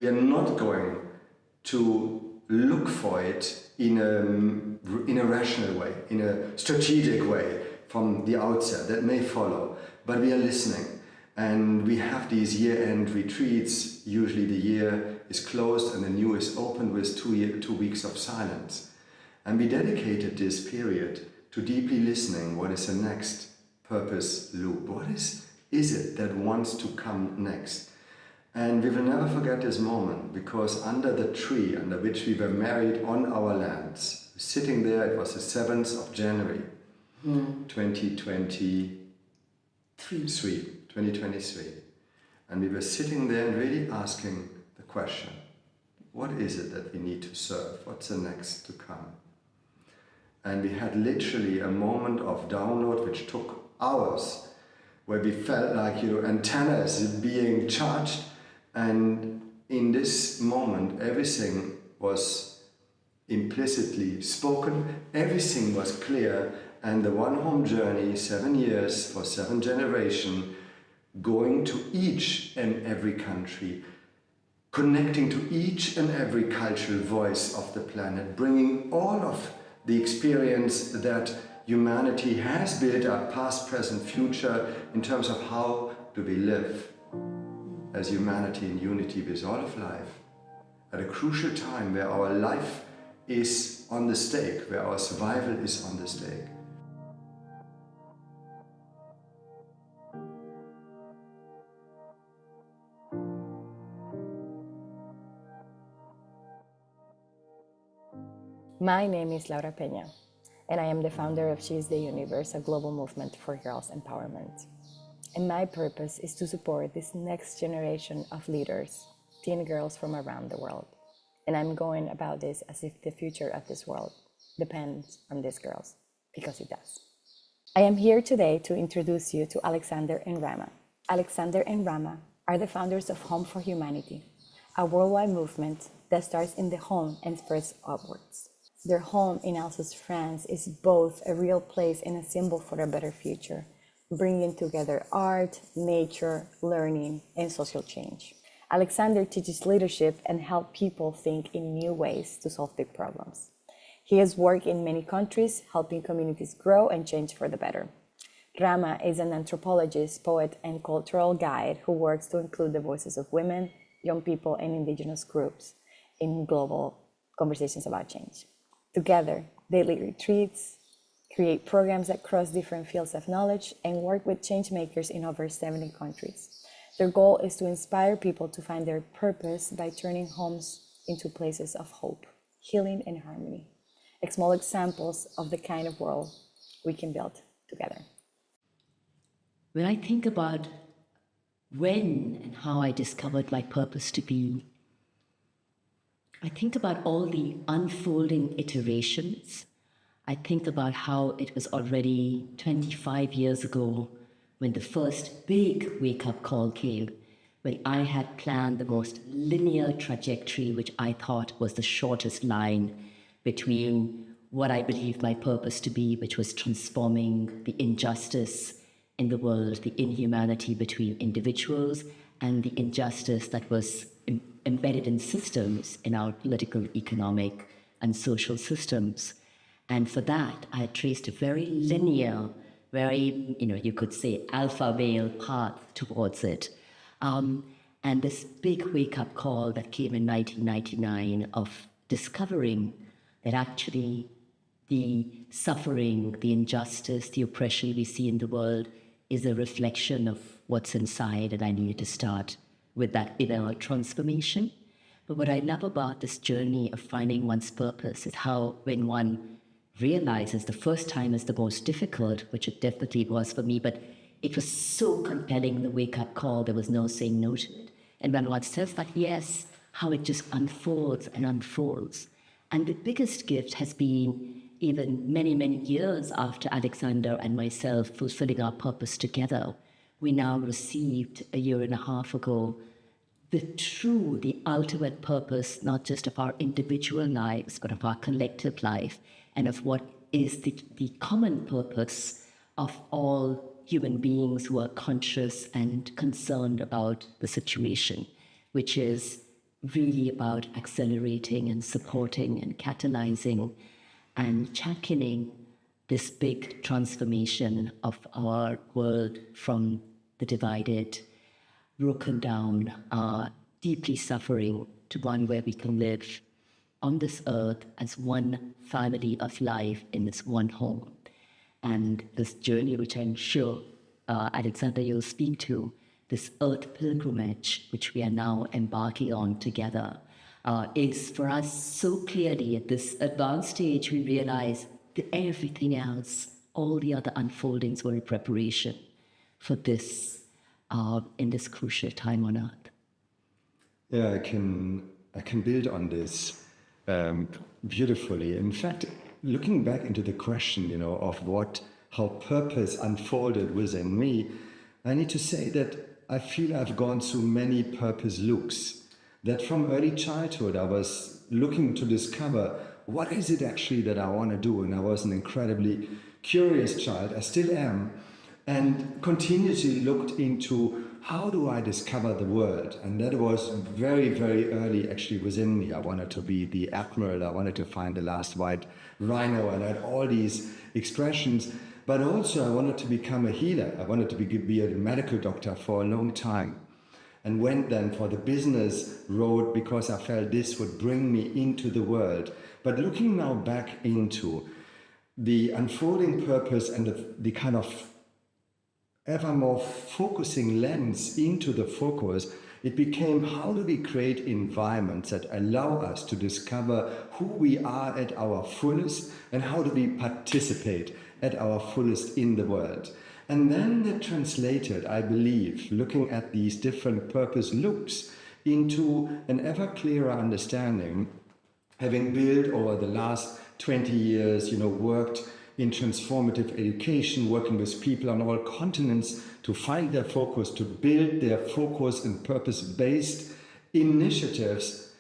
We are not going to look for it in a rational way, in a strategic way from the outset. That may follow, but we are listening. And we have these year-end retreats. Usually the year is closed and the new is opened with 2 weeks of silence. And we dedicated this period to deeply listening. What is the next purpose loop? What is it that wants to come next? And we will never forget this moment, because under the tree under which we were married on our lands, sitting there, it was the 7th of January, 2023. And we were sitting there and really asking the question, what is it that we need to serve? What's the next to come? And we had literally a moment of download which took hours, where we felt like your antennas being charged. And in this moment, everything was implicitly spoken, everything was clear, and the one home journey, 7 years for 7 generations, going to each and every country, connecting to each and every cultural voice of the planet, bringing all of the experience that humanity has built up, past, present, future, in terms of how do we live as humanity in unity with all of life, at a crucial time where our life is on the stake, where our survival is on the stake. My name is Laura Penna, and I am the founder of She's the Universe, a global movement for girls' empowerment. And my purpose is to support this next generation of leaders, teen girls from around the world. And I'm going about this as if the future of this world depends on these girls, because it does. I am here today to introduce you to Alexander and Rama. Alexander and Rama are the founders of Home for Humanity, a worldwide movement that starts in the home and spreads upwards. Their home in Alsace, France is both a real place and a symbol for a better future, bringing together art, nature, learning, and social change. Alexander teaches leadership and helps people think in new ways to solve big problems. He has worked in many countries, helping communities grow and change for the better. Rama is an anthropologist, poet, and cultural guide who works to include the voices of women, young people, and indigenous groups in global conversations about change. Together, they lead retreats, create programs that cross different fields of knowledge, and work with change makers in over 70 countries. Their goal is to inspire people to find their purpose by turning homes into places of hope, healing, and harmony. Small examples of the kind of world we can build together. When I think about when and how I discovered my purpose to be, I think about all the unfolding iterations. I think about how it was already 25 years ago when the first big wake-up call came, when I had planned the most linear trajectory, which I thought was the shortest line between what I believed my purpose to be, which was transforming the injustice in the world, the inhumanity between individuals, and the injustice that was embedded in systems, in our political, economic, and social systems. And for that, I traced a very linear, very, you could say, alpha male path towards it. And this big wake-up call that came in 1999 of discovering that actually the suffering, the injustice, the oppression we see in the world is a reflection of what's inside, and I needed to start with that inner transformation. But what I love about this journey of finding one's purpose is how when one realizes, the first time is the most difficult, which it definitely was for me, but it was so compelling, the wake-up call, there was no saying no to it. And when one says that yes, how it just unfolds and unfolds. And the biggest gift has been, even many, many years after Alexander and myself fulfilling our purpose together, we now received a year and a half ago the ultimate purpose, not just of our individual lives, but of our collective life, and of what is the common purpose of all human beings who are conscious and concerned about the situation, which is really about accelerating and supporting and catalyzing and championing this big transformation of our world from the divided, broken down, deeply suffering to one where we can live on this earth as one family of life in this one home. And this journey, which I'm sure Alexander, you'll speak to, this earth pilgrimage, which we are now embarking on together, is for us so clearly at this advanced stage, we realize that everything else, all the other unfoldings were a preparation for this, in this crucial time on earth. Yeah, I can build on this beautifully. In fact, looking back into the question, of how purpose unfolded within me, I need to say that I feel I've gone through many purpose loops. That from early childhood, I was looking to discover what is it actually that I want to do, and I was an incredibly curious child. I still am, and continuously looked into how do I discover the world? And that was very, very early actually within me. I wanted to be the admiral. I wanted to find the last white rhino, and I had all these expressions. But also I wanted to become a healer. I wanted to be a medical doctor for a long time, and went then for the business road because I felt this would bring me into the world. But looking now back into the unfolding purpose and the kind of ever more focusing lens into the focus, it became how do we create environments that allow us to discover who we are at our fullest, and how do we participate at our fullest in the world. And then that translated, I believe, looking at these different purpose loops into an ever clearer understanding, having built over the last 20 years, worked in transformative education, working with people on all continents to find their focus, to build their focus and purpose-based initiatives,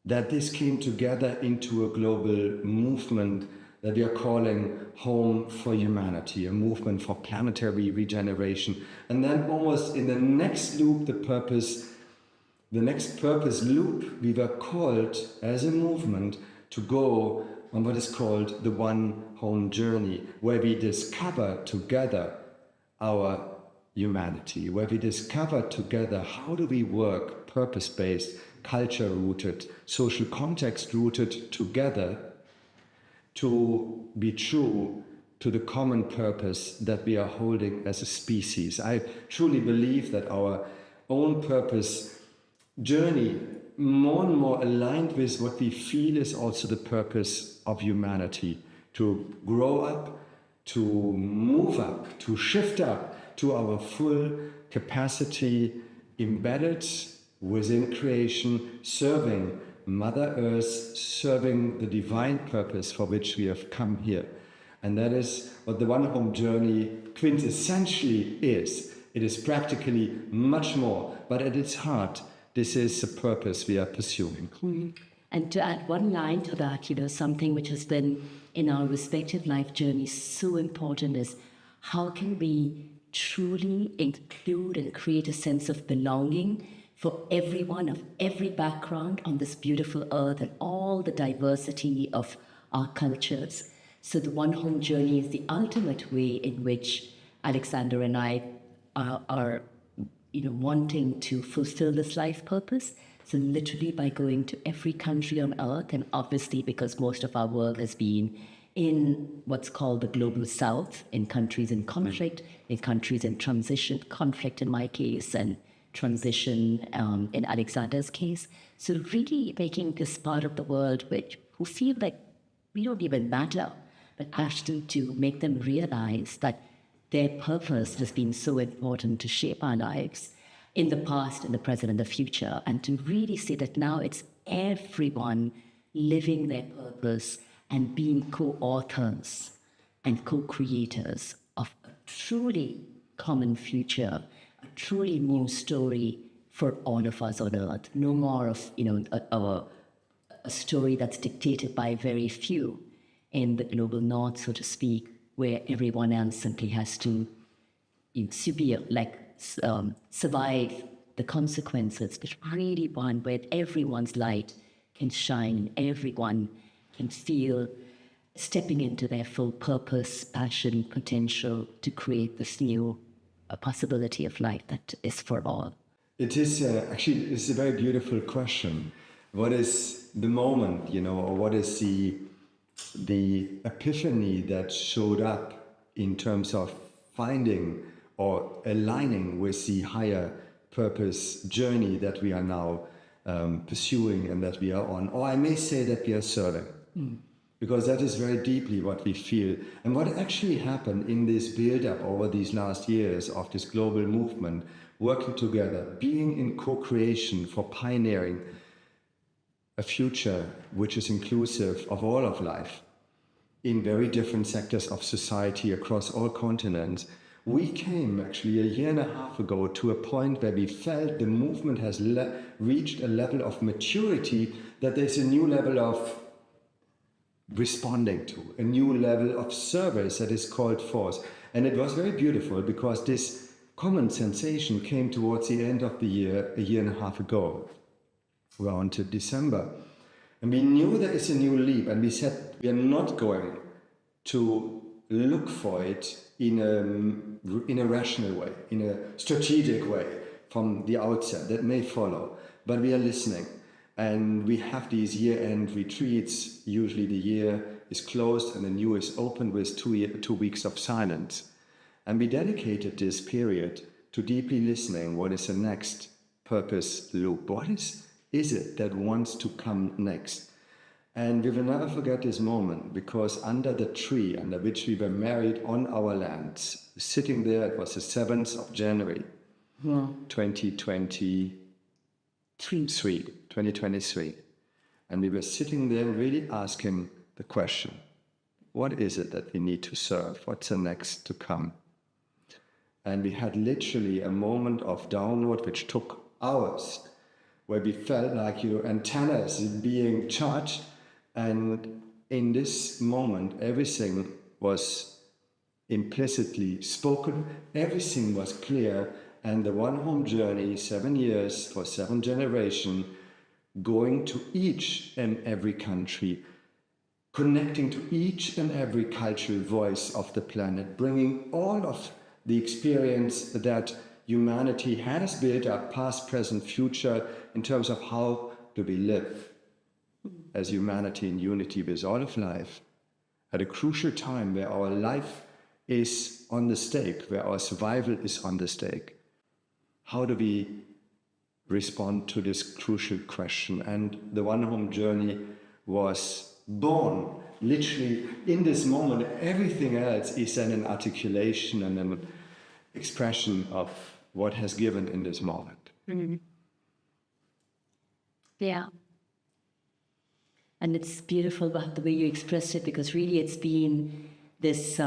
that this came together into a global movement that we are calling Home for Humanity, a movement for planetary regeneration. And then almost in the next loop, the next purpose loop, we were called as a movement to go on what is called the One Home Journey, where we discover together our humanity, where we discover together how do we work purpose-based, culture-rooted, social context-rooted together to be true to the common purpose that we are holding as a species. I truly believe that our own purpose journey more and more aligned with what we feel is also the purpose of humanity, to grow up, to move up, to shift up to our full capacity embedded within creation, serving Mother Earth, serving the divine purpose for which we have come here. And that is what the One Home Journey quintessentially is. It is practically much more, but at its heart, this is the purpose we are pursuing. And to add one line to that, something which has been in our respective life journeys so important is how can we truly include and create a sense of belonging for everyone of every background on this beautiful earth and all the diversity of our cultures. So the One Home Journey is the ultimate way in which Alexander and I are wanting to fulfill this life purpose. So literally by going to every country on earth, and obviously because most of our work has been in what's called the global south, in countries in conflict, in countries in transition, conflict in my case, and transition in Alexander's case. So really making this part of the world who feel like we don't even matter, but actually to make them realize that their purpose has been so important to shape our lives in the past, in the present, and the future, and to really see that now it's everyone living their purpose and being co-authors and co-creators of a truly common future, a truly new story for all of us on Earth. No more of a story that's dictated by very few in the global North, so to speak, where everyone else simply has to survive the consequences, but really one where everyone's light can shine, everyone can feel stepping into their full purpose, passion, potential to create this new possibility of life that is for all. It is actually, it's a very beautiful question. What is the moment, or what is the epiphany that showed up in terms of finding or aligning with the higher purpose journey that we are now pursuing and that we are on, or I may say that we are serving, because that is very deeply what we feel. And what actually happened in this build-up over these last years of this global movement, working together, being in co-creation for pioneering a future which is inclusive of all of life in very different sectors of society across all continents. We came actually a year and a half ago to a point where we felt the movement has reached a level of maturity, that there's a new level of responding to, a new level of service that is called forth. And it was very beautiful because this common sensation came towards the end of the year, a year and a half ago, around December. And we knew there is a new leap, and we said we are not going to look for it in a rational way, in a strategic way from the outset. That may follow, but we are listening. And we have these year-end retreats. Usually the year is closed and the new is opened with 2 weeks of silence. And we dedicated this period to deeply listening. What is the next purpose loop? What is it that wants to come next? And we will never forget this moment, because under the tree under which we were married on our lands, sitting there, it was the 7th of January, 2023. And we were sitting there really asking the question, what is it that we need to serve? What's the next to come? And we had literally a moment of download which took hours, where we felt like antennas being charged. And in this moment, everything was implicitly spoken, everything was clear. And the one home journey, 7 years for 7 generations, going to each and every country, connecting to each and every cultural voice of the planet, bringing all of the experience that humanity has built up, past, present, future, in terms of how do we live as humanity in unity with all of life, at a crucial time where our life is on the stake, where our survival is on the stake. How do we respond to this crucial question? And the One Home Journey was born literally in this moment. Everything else is then an articulation and an expression of what has given in this moment. Mm-hmm. Yeah. And it's beautiful about the way you expressed it, because really it's been this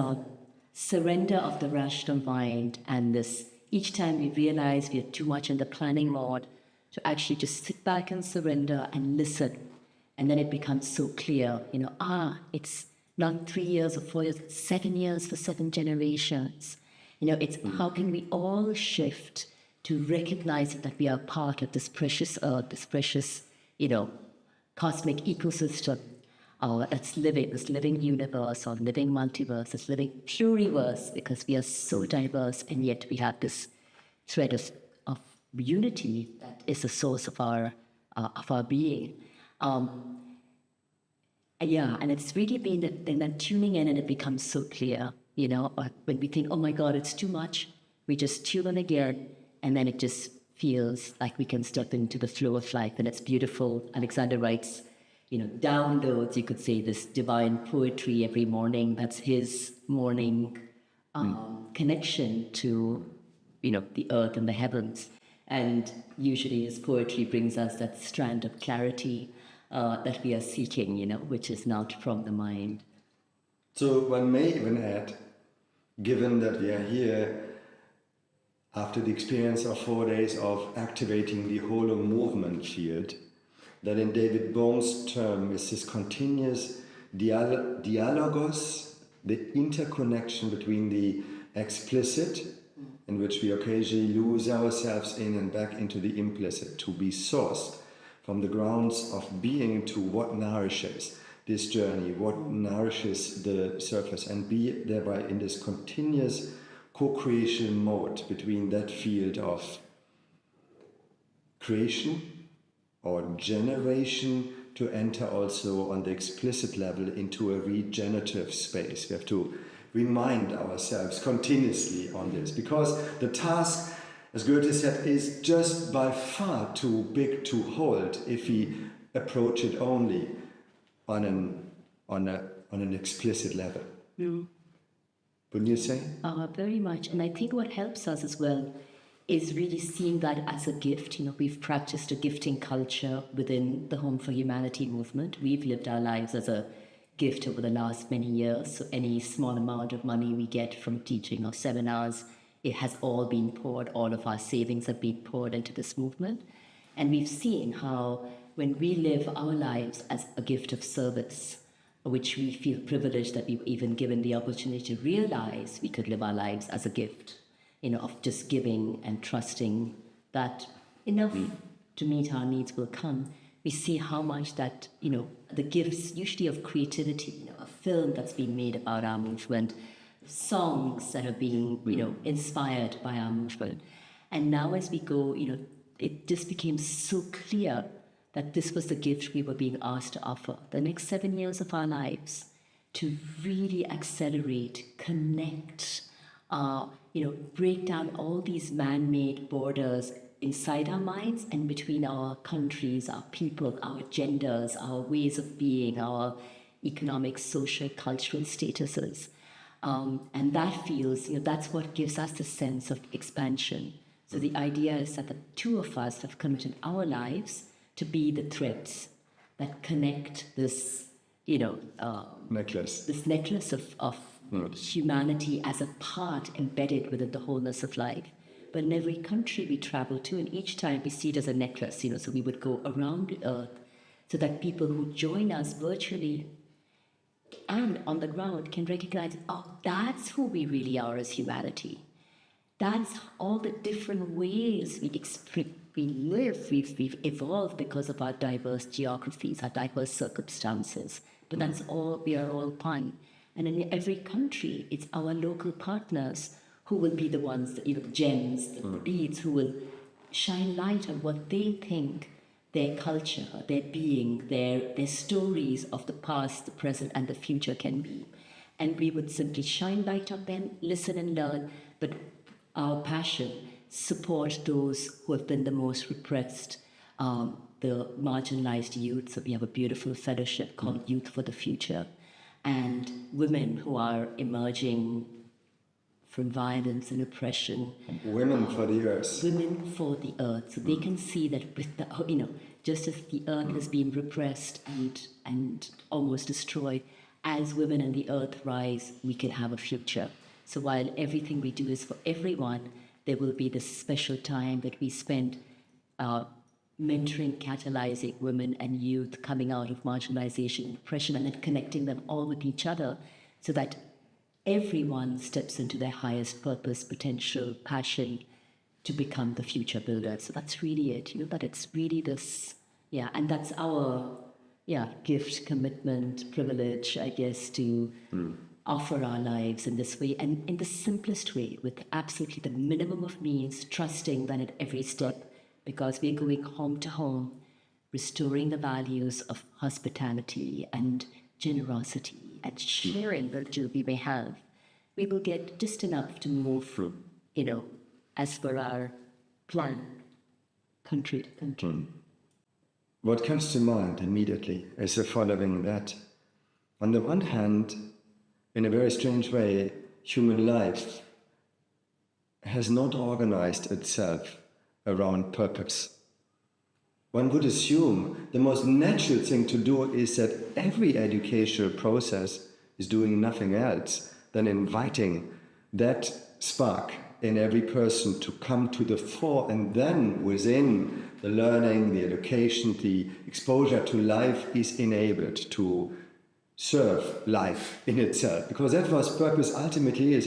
surrender of the rational mind, and this, each time we realize we are too much in the planning mode, to actually just sit back and surrender and listen. And then it becomes so clear, it's not 3 years or 4 years, it's 7 years for 7 generations. It's how can we all shift to recognize that we are part of this precious earth, this precious, cosmic ecosystem that's living, this living universe or living multiverse, this living pluriverse, because we are so diverse, and yet we have this thread of unity that is the source of our being. And it's really been that tuning in, and it becomes so clear, when we think, oh my God, it's too much, we just tune in again, and then it just feels like we can step into the flow of life. And it's beautiful. Alexander writes, downloads, you could say, this divine poetry every morning. That's his morning connection to, the earth and the heavens. And usually his poetry brings us that strand of clarity that we are seeking, which is not from the mind. So one may even add, given that we are here after the experience of 4 days of activating the whole movement field, that in David Bohm's term is this continuous dialogos, the interconnection between the explicit in which we occasionally lose ourselves in and back into the implicit, to be sourced from the grounds of being to what nourishes this journey, what nourishes the surface, and be thereby in this continuous co-creation mode between that field of creation or generation to enter also on the explicit level into a regenerative space. We have to remind ourselves continuously on this, because the task, as Goethe said, is just by far too big to hold if we approach it only on an explicit level. Wouldn't you say? Very much. And I think what helps us as well is really seeing that as a gift. We've practiced a gifting culture within the Home for Humanity movement. We've lived our lives as a gift over the last many years. So any small amount of money we get from teaching or seminars, it has all been poured, all of our savings have been poured into this movement. And we've seen how when we live our lives as a gift of service, which we feel privileged that we've even given the opportunity to realize we could live our lives as a gift, of just giving and trusting that enough to meet our needs will come. We see how much that, the gifts usually of creativity, a film that's been made about our movement, songs that are being, inspired by our movement. And now as we go, it just became so clear that this was the gift we were being asked to offer. The next 7 years of our lives, to really accelerate, connect, break down all these man-made borders inside our minds and between our countries, our people, our genders, our ways of being, our economic, social, cultural statuses. And that feels, that's what gives us the sense of expansion. So the idea is that the two of us have committed our lives to be the threads that connect this, necklace. This necklace of humanity as a part embedded within the wholeness of life. But in every country we travel to, and each time we see it as a necklace, so we would go around the earth so that people who join us virtually and on the ground can recognize, that's who we really are as humanity. That's all the different ways we live. We've evolved because of our diverse geographies, our diverse circumstances. But that's all, we are all one. And in every country, it's our local partners who will be the ones, the gems, the beads, who will shine light on what they think their culture, their being, their stories of the past, the present, and the future can be. And we would simply shine light on them, listen and learn, but our passion, support those who have been the most repressed, the marginalized youth. So we have a beautiful fellowship called Youth for the Future, and women who are emerging from violence and oppression. Women for the earth. Women for the earth. So they can see that with the, just as the earth has been repressed and almost destroyed, as women and the earth rise, we can have a future. So while everything we do is for everyone, there will be this special time that we spend mentoring, catalyzing women and youth coming out of marginalization, oppression, and then connecting them all with each other so that everyone steps into their highest purpose, potential, passion to become the future builder. So that's really it, that it's really this, and that's our, gift, commitment, privilege, I guess, to offer our lives in this way, and in the simplest way, with absolutely the minimum of means, trusting that at every step, because we're going home to home, restoring the values of hospitality and generosity and sharing the joy we may have, we will get just enough to move, as per our plan, country to country. What comes to mind immediately is the following: that on the one hand, in a very strange way, human life has not organized itself around purpose. One would assume the most natural thing to do is that every educational process is doing nothing else than inviting that spark in every person to come to the fore, and then within the learning, the education, the exposure to life is enabled to serve life in itself, because that was purpose ultimately is.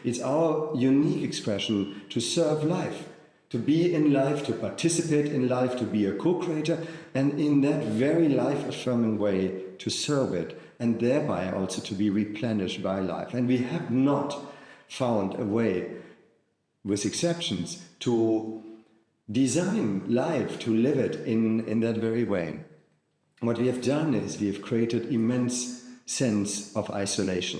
It's our unique expression to serve life, to be in life, to participate in life, to be a co-creator, and in that very life-affirming way to serve it, and thereby also to be replenished by life. And we have not found a way, with exceptions, to design life, to live it in that very way. What we have done is we have created immense sense of isolation.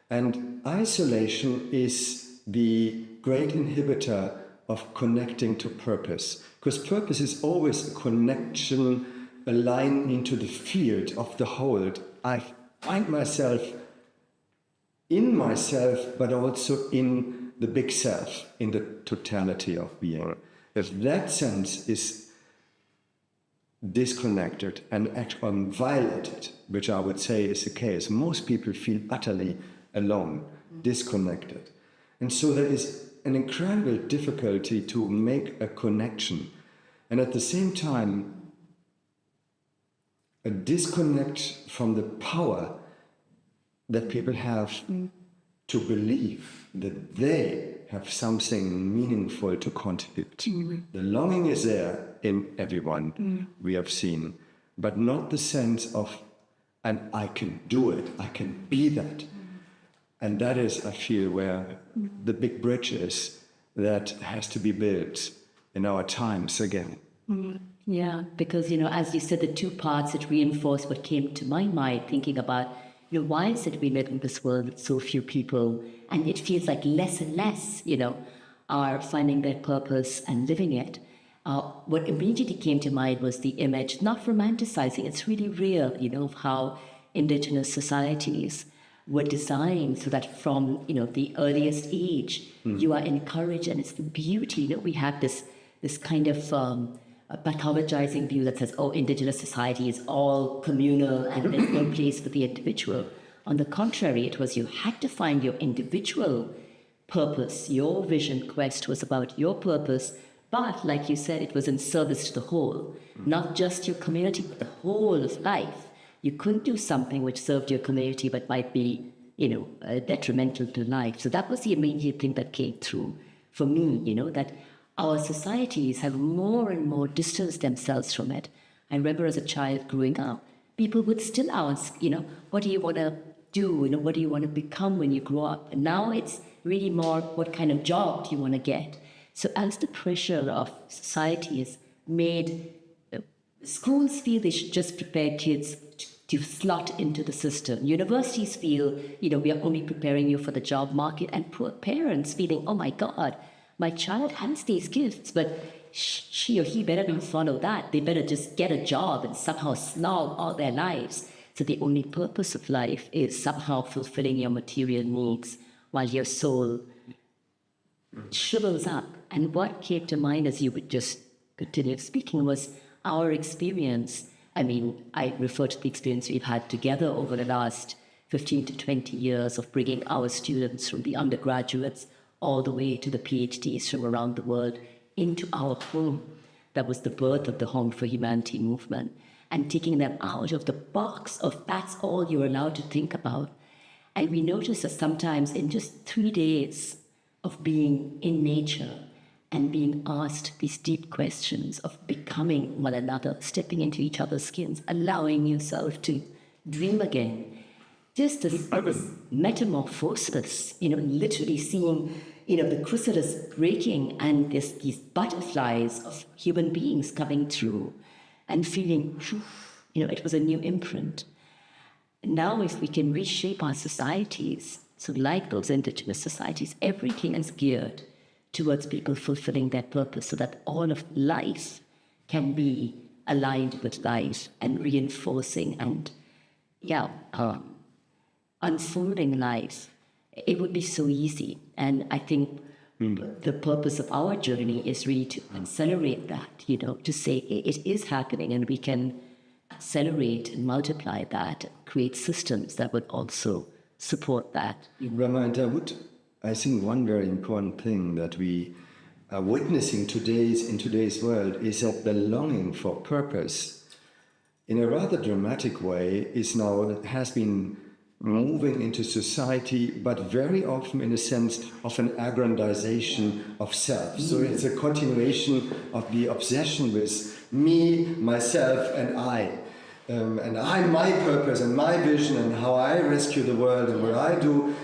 And isolation is the great inhibitor of connecting to purpose, because purpose is always a connection, a line into the field of the whole. I find myself in myself, but also in the big self, in the totality of being. If that sense is disconnected and violated, which I would say is the case, most people feel utterly alone, disconnected. And so there is an incredible difficulty to make a connection. And at the same time, a disconnect from the power that people have to believe that they have something meaningful to contribute. The longing is there in everyone, we have seen, but not the sense of, and I can do it, I can be that. And that is, I feel, where the big bridge is that has to be built in our times again. Yeah, because, as you said, the two parts that reinforce what came to my mind, thinking about, why is it we live in this world with so few people, and it feels like less and less, are finding their purpose and living it. What immediately came to mind was the image, not romanticizing, it's really real, of how Indigenous societies were designed so that from, the earliest age, you are encouraged, and it's the beauty. We have this kind of pathologizing view that says, Indigenous society is all communal and there's no place for the individual. On the contrary, it was you had to find your individual purpose. Your vision quest was about your purpose, but like you said, it was in service to the whole, not just your community, but the whole of life. You couldn't do something which served your community but might be, detrimental to life. So that was the immediate thing that came through for me, that our societies have more and more distanced themselves from it. I remember as a child growing up, people would still ask, what do you want to do? What do you want to become when you grow up? And now it's really more, what kind of job do you want to get? So as the pressure of society is made, schools feel they should just prepare kids to slot into the system. Universities feel, we are only preparing you for the job market, and poor parents feeling, oh my God, my child has these gifts, but she or he better not follow that. They better just get a job and somehow slog all their lives. So the only purpose of life is somehow fulfilling your material needs while your soul shrivels up. And what came to mind as you would just continue speaking was our experience. I refer to the experience we've had together over the last 15 to 20 years of bringing our students from the undergraduates all the way to the PhDs from around the world into our home. That was the birth of the Home for Humanity movement, and taking them out of the box of that's all you're allowed to think about. And we noticed that sometimes in just 3 days of being in nature and being asked these deep questions of becoming one another, stepping into each other's skins, allowing yourself to dream again, just this metamorphosis, literally seeing, the chrysalis breaking and these butterflies of human beings coming through and feeling, it was a new imprint. Now if we can reshape our societies, so like those Indigenous societies, everything is geared towards people fulfilling their purpose so that all of life can be aligned with life and reinforcing and, unfolding life. It would be so easy. And I think the purpose of our journey is really to accelerate that, to say it is happening, and we can accelerate and multiply that, create systems that would also support that. Rama, and I think one very important thing that we are witnessing in today's world is that the longing for purpose in a rather dramatic way, has been moving into society, but very often in a sense of an aggrandization of self. So it's a continuation of the obsession with me, myself, and I. My purpose and my vision and how I rescue the world and what I do.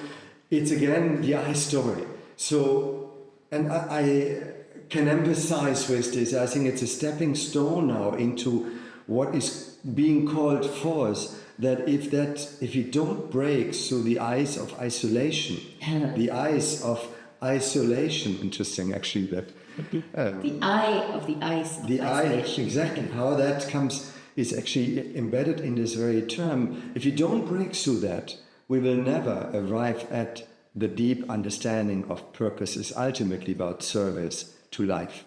It's again the I story. So, and I can emphasize with this, I think it's a stepping stone now into what is being called force, that if you don't break through the ice of isolation, interesting actually, that the eye of the ice of isolation. Exactly, how that comes is actually embedded in this very term. If you don't break through that, we will never arrive at the deep understanding of purpose is ultimately about service to life.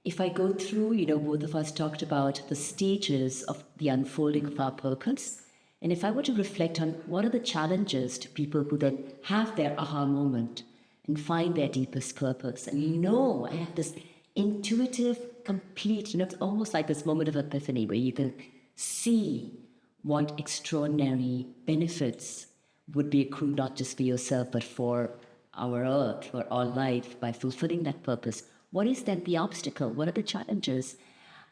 If I go through, both of us talked about the stages of the unfolding of our purpose. And if I were to reflect on what are the challenges to people who then have their aha moment and find their deepest purpose. And I have this intuitive, complete, it's almost like this moment of epiphany where you can see what extraordinary benefits would be accrued not just for yourself, but for our earth, for our life, by fulfilling that purpose. What is then the obstacle? What are the challenges?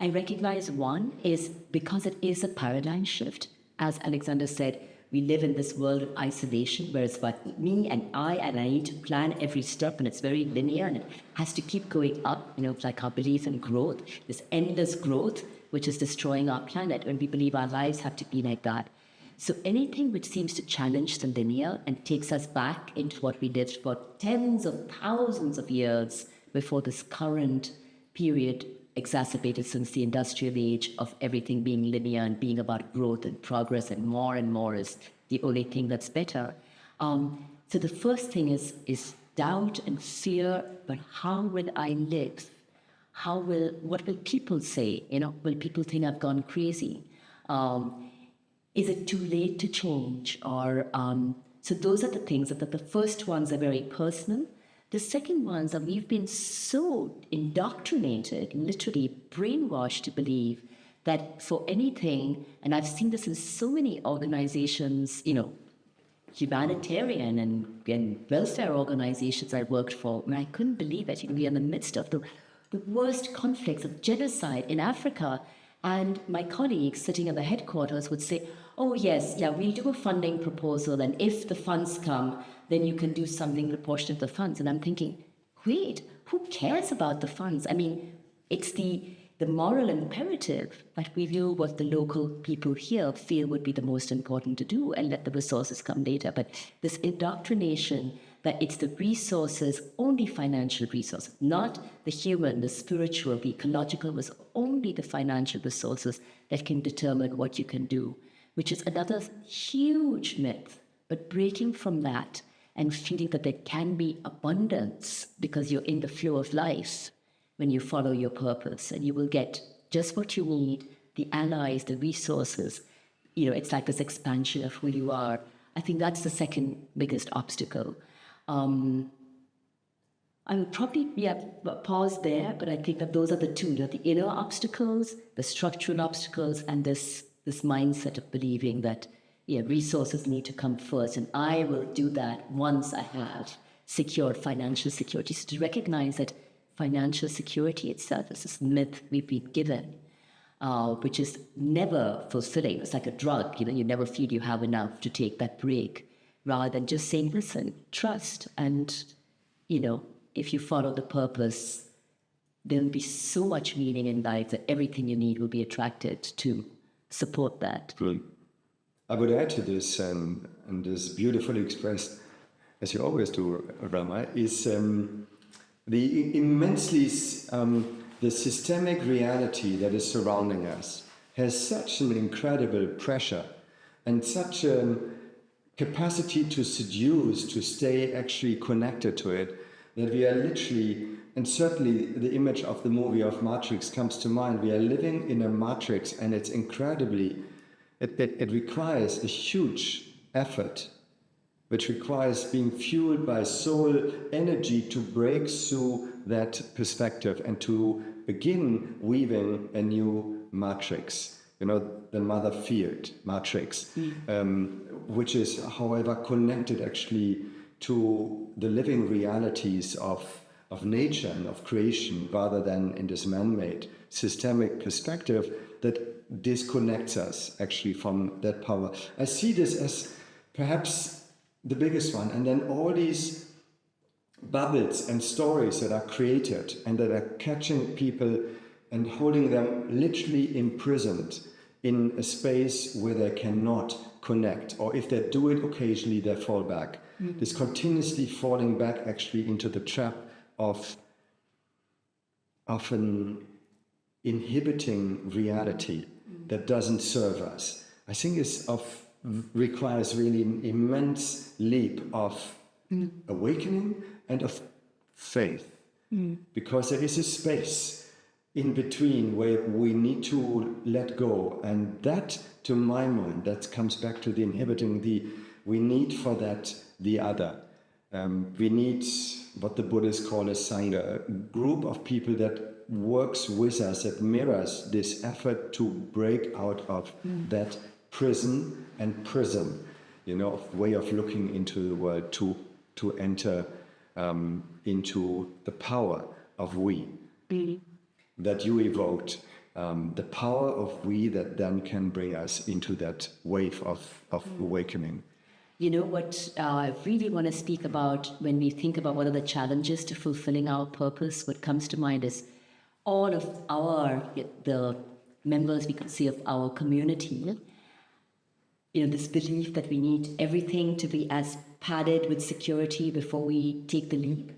I recognize one is because it is a paradigm shift. As Alexander said, we live in this world of isolation where it's about me and I need to plan every step, and it's very linear and it has to keep going up, like our belief in growth, this endless growth, which is destroying our planet, and we believe our lives have to be like that. So anything which seems to challenge the linear and takes us back into what we lived for tens of thousands of years before this current period exacerbated since the industrial age of everything being linear and being about growth and progress and more is the only thing that's better. So the first thing is doubt and fear, but how will I live? What will people say? Will people think I've gone crazy? Is it too late to change? So those are the things that the first ones are very personal. The second ones are we've been so indoctrinated, literally brainwashed to believe that for anything, and I've seen this in so many organizations, humanitarian and welfare organizations I worked for, where I couldn't believe it. We are in the midst of the worst conflicts of genocide in Africa. And my colleagues sitting at the headquarters would say, oh, yes, we'll do a funding proposal, and if the funds come, then you can do something proportionate to the funds. And I'm thinking, wait, who cares about the funds? I mean, it's the moral imperative that we do what the local people here feel would be the most important to do and let the resources come later. But this indoctrination that it's the resources, only financial resources, not the human, the spiritual, the ecological, was only the financial resources that can determine what you can do, which is another huge myth. But breaking from that and feeling that there can be abundance because you're in the flow of life when you follow your purpose, and you will get just what you need, the allies, the resources. It's like this expansion of who you are. I think that's the second biggest obstacle. I will probably pause there, but I think that those are the two, the inner obstacles, the structural obstacles, and this mindset of believing that resources need to come first, and I will do that once I have secured financial security. So to recognize that financial security itself is this myth we've been given, which is never fulfilling. It's like a drug, you never feel you have enough to take that break, rather than just saying, listen, trust, and, if you follow the purpose, there'll be so much meaning in life that everything you need will be attracted to support that. Good. I would add to this, and this beautifully expressed, as you always do, Rama, is the immensely, the systemic reality that is surrounding us has such an incredible pressure and such a capacity to seduce, to stay actually connected to it, that we are literally, and certainly the image of the movie of Matrix comes to mind, we are living in a matrix, and it's incredibly, it requires a huge effort, which requires being fueled by soul energy to break through that perspective and to begin weaving a new matrix. the mother field matrix, which is, however, connected actually to the living realities of nature and of creation, rather than in this man-made systemic perspective that disconnects us actually from that power. I see this as perhaps the biggest one, and then all these bubbles and stories that are created and that are catching people and holding them literally imprisoned in a space where they cannot connect, or if they do it occasionally, they fall back. This continuously falling back actually into the trap of an inhibiting reality that doesn't serve us, I think requires really an immense leap of awakening and of faith, because there is a space in between where we need to let go, and that, to my mind, that comes back to the inhibiting. We need for that the other. We need what the Buddhists call a sangha, a group of people that works with us, that mirrors this effort to break out of that prison and prism, way of looking into the world, to enter into the power of we that you evoked, the power of we that then can bring us into that wave of awakening. You know what I really want to speak about when we think about what are the challenges to fulfilling our purpose, what comes to mind is all of the members we could see of our community, this belief that we need everything to be as padded with security before we take the leap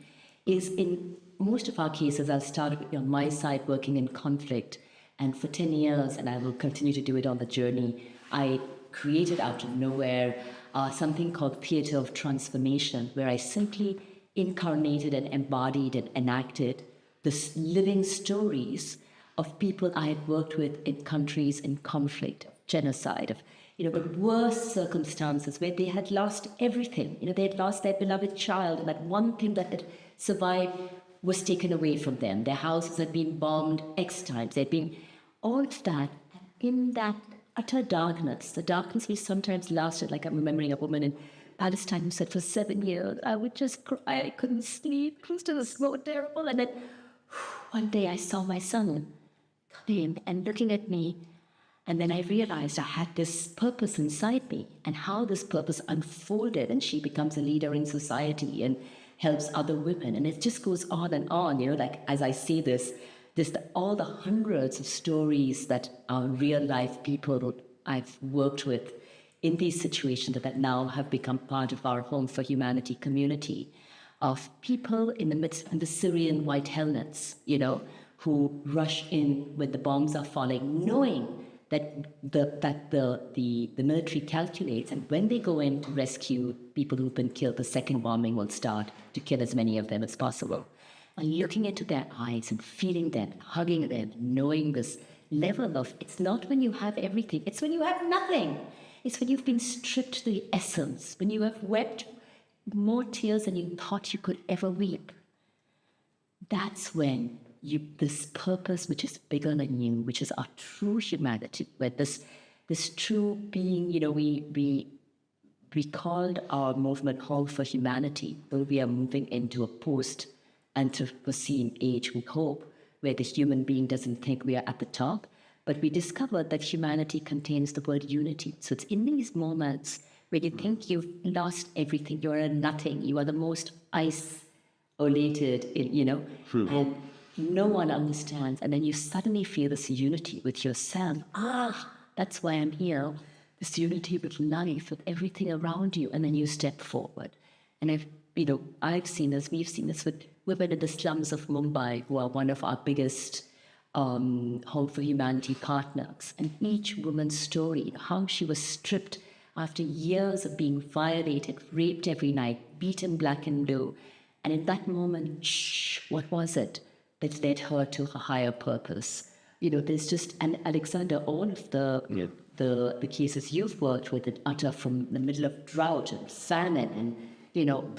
is, in most of our cases, I've started on my side working in conflict, and for 10 years, and I will continue to do it on the journey, I created out of nowhere something called Theatre of Transformation, where I simply incarnated and embodied and enacted the living stories of people I had worked with in countries in conflict, genocide, of the worst circumstances where they had lost everything. They had lost their beloved child, and that one thing that had survived was taken away from them. Their houses had been bombed X times. They'd been all of that, in that utter darkness, the darkness which sometimes lasted, like I'm remembering a woman in Palestine who said for 7 years, I would just cry, I couldn't sleep, it was so terrible. And then one day I saw my son coming and looking at me, and then I realized I had this purpose inside me, and how this purpose unfolded, and she becomes a leader in society and helps other women, and it just goes on and on, like as I say this, all the hundreds of stories that are real life people I've worked with in these situations that now have become part of our Home for Humanity community, of people in the Syrian white helmets, who rush in when the bombs are falling, knowing that the military calculates, and when they go in to rescue people who've been killed, the second bombing will start to kill as many of them as possible. And looking into their eyes and feeling them, hugging them, knowing this level of, it's not when you have everything, it's when you have nothing. It's when you've been stripped to the essence, when you have wept more tears than you thought you could ever weep. That's when this purpose, which is bigger than you, which is our true humanity, where this true being, we called our movement Home for Humanity, where we are moving into a post-Anthropocene age, we hope, where the human being doesn't think we are at the top, but we discovered that humanity contains the word unity. So it's in these moments where you think you've lost everything, you're a nothing, you are the most isolated, and no one understands, and then you suddenly feel this unity with yourself. That's why I'm here. This unity with life, with everything around you, and then you step forward. And I've seen this, we've seen this with women in the slums of Mumbai, who are one of our biggest Home for Humanity partners. And each woman's story, how she was stripped after years of being violated, raped every night, beaten black and blue. And in that moment, what was it that led her to her higher purpose? There's just, and Alexander, all of the cases you've worked with, it utter from the middle of drought and famine, and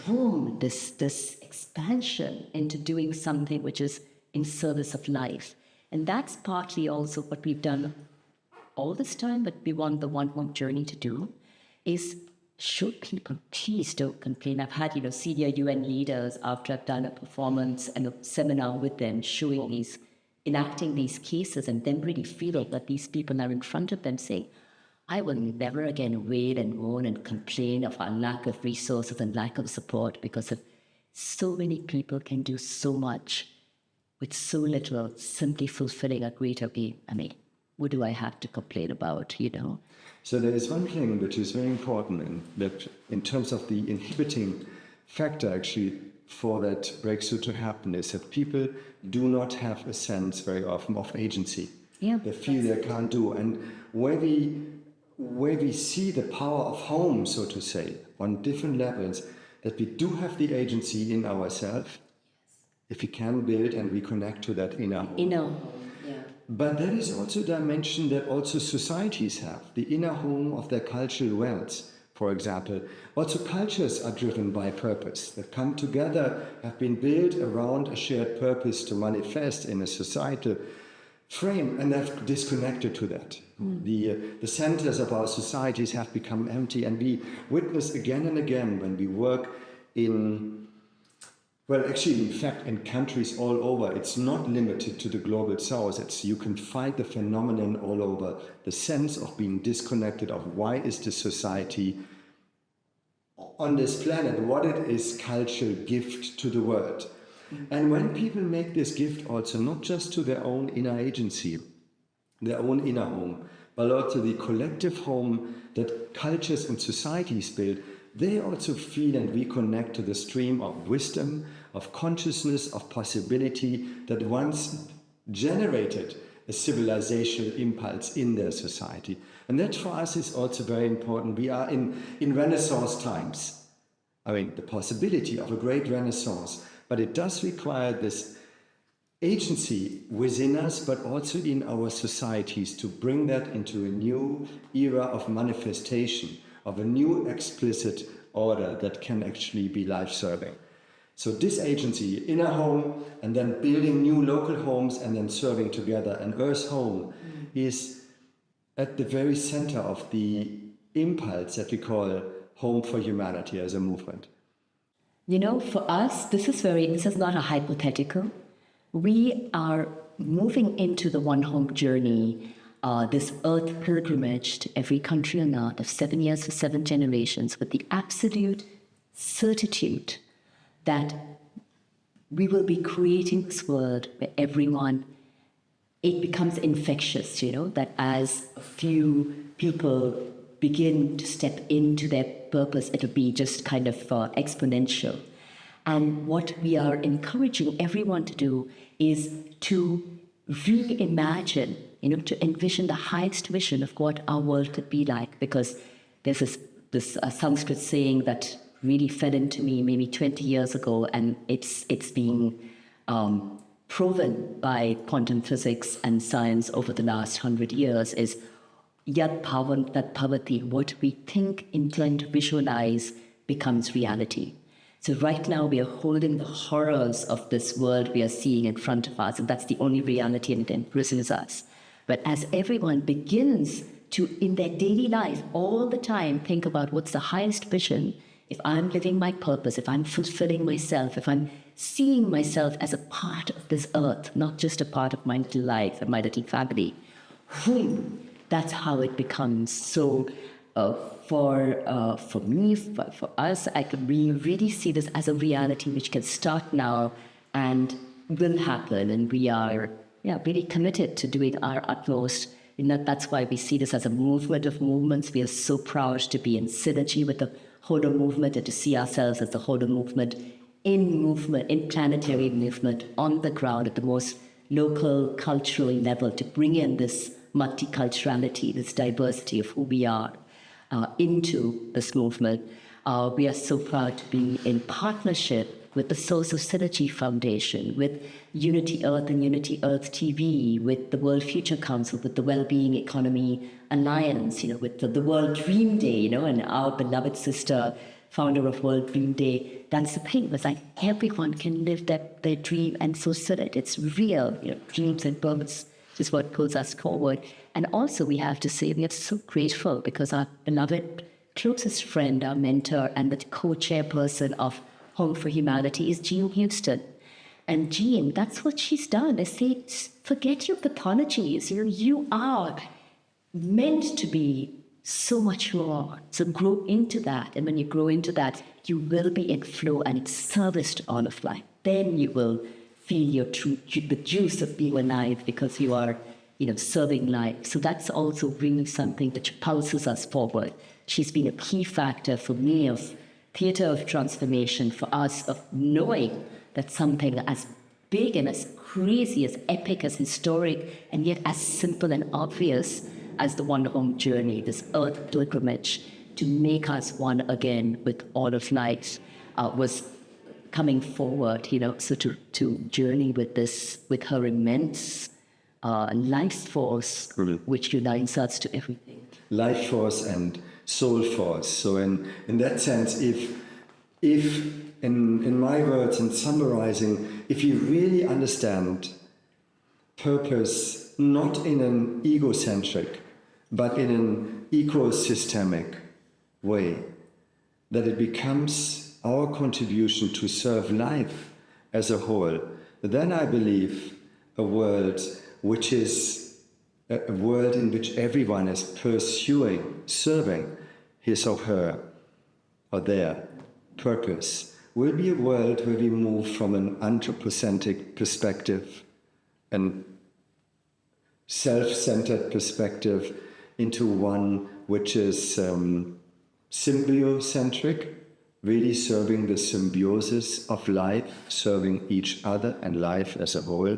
boom, this expansion into doing something which is in service of life. And that's partly also what we've done all this time, but we want the one home journey to do, is show people, please don't complain. I've had, senior UN leaders, after I've done a performance and a seminar with them, enacting these cases, and them really feel that these people are in front of them saying, I will never again wail and moan and complain of our lack of resources and lack of support, because of so many people can do so much with so little, simply fulfilling a greater game. I mean, what do I have to complain about, So there is one thing which is very important in terms of the inhibiting factor actually for that breakthrough to happen, is that people do not have a sense very often of agency. Yeah. They feel they can't do. And where we see the power of home, so to say, on different levels, that we do have the agency in ourselves, if we can build and reconnect to that inner home. But there is also a dimension that also societies have, the inner home of their cultural wells, for example. Also cultures are driven by purpose, that come together, have been built around a shared purpose to manifest in a societal frame, and have disconnected to that. The centers of our societies have become empty, and we witness again and again when we work in countries all over. It's not limited to the global south. You can find the phenomenon all over. The sense of being disconnected, of why is the society on this planet, what it is cultural gift to the world. And when people make this gift also, not just to their own inner agency, their own inner home, but also the collective home that cultures and societies build, they also feel and reconnect to the stream of wisdom, of consciousness, of possibility that once generated a civilizational impulse in their society. And that for us is also very important. We are in Renaissance times. I mean, the possibility of a great Renaissance, but it does require this agency within us, but also in our societies, to bring that into a new era of manifestation, of a new explicit order that can actually be life-serving. So this agency, inner home, and then building new local homes and then serving together, an earth home, is at the very center of the impulse that we call Home for Humanity as a movement. For us, this is not a hypothetical. We are moving into the one home journey, this earth pilgrimage to every country on earth of 7 years for 7 generations, with the absolute certitude that we will be creating this world where it becomes infectious, that as a few people begin to step into their purpose, it'll be just kind of exponential. And what we are encouraging everyone to do is to reimagine, to envision the highest vision of what our world could be like. Because there's this Sanskrit saying that really fed into me maybe 20 years ago, and it's being proven by quantum physics and science over the last 100 years, is Yat Bhavan Tat Bhavati. What we think, intend, visualize becomes reality. So right now we are holding the horrors of this world we are seeing in front of us, and that's the only reality, and it imprisons us. But as everyone begins to, in their daily life, all the time, think about what's the highest vision, if I'm living my purpose, if I'm fulfilling myself, if I'm seeing myself as a part of this earth, not just a part of my little life and my little family, that's how it becomes. So for me, for us, I could really see this as a reality which can start now and will happen. And we are really committed to doing our utmost. That's why we see this as a movement of movements. We are so proud to be in synergy with the Hodo movement and to see ourselves as the Hodo movement, in planetary movement, on the ground at the most local, cultural level, to bring in this multiculturality, this diversity of who we are into this movement. We are so proud to be in partnership with the Source of Synergy Foundation, with Unity Earth and Unity Earth TV, with the World Future Council, with the Wellbeing Economy Alliance, with the World Dream Day, and our beloved sister, founder of World Dream Day. That's the thing, it's like everyone can live their dream and fulfill it. It's real, dreams and purpose is what pulls us forward. And also, we have to say we are so grateful because our beloved closest friend, our mentor, and the co-chairperson of Home for Humanity is Jean Houston. And Jean, that's what she's done. They say, forget your pathologies. You are meant to be so much more. So grow into that. And when you grow into that, you will be in flow and it's service to all of life. Then you will feel your true, the juice of being alive because you are, serving life. So that's also really something that pulses us forward. She's been a key factor for me of theater of transformation, for us of knowing that something as big and as crazy, as epic, as historic, and yet as simple and obvious as the One Home journey, this earth pilgrimage to make us one again with all of life, was coming forward, so to journey with this, with her immense life force, which unites us to everything. Life force and soul force. So in that sense, if in my words, in summarizing, if you really understand purpose not in an egocentric, but in an ecosystemic way, that it becomes our contribution to serve life as a whole, then I believe a world which is a world in which everyone is pursuing, serving his or her or their purpose, will be a world where we move from an anthropocentric perspective and self-centered perspective into one which is symbiocentric, really serving the symbiosis of life, serving each other and life as a whole.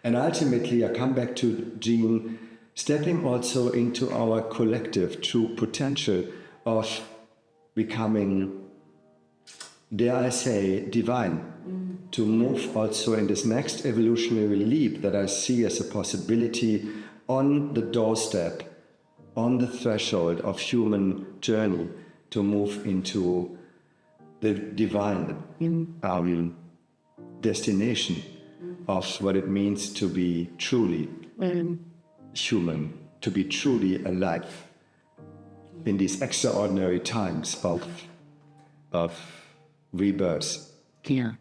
And ultimately, I come back to Jean, stepping also into our collective true potential of becoming, dare I say, divine, to move also in this next evolutionary leap that I see as a possibility on the doorstep, on the threshold of human journey, to move into the divine destination of what it means to be truly human, to be truly alive in these extraordinary times of rebirth. Yeah.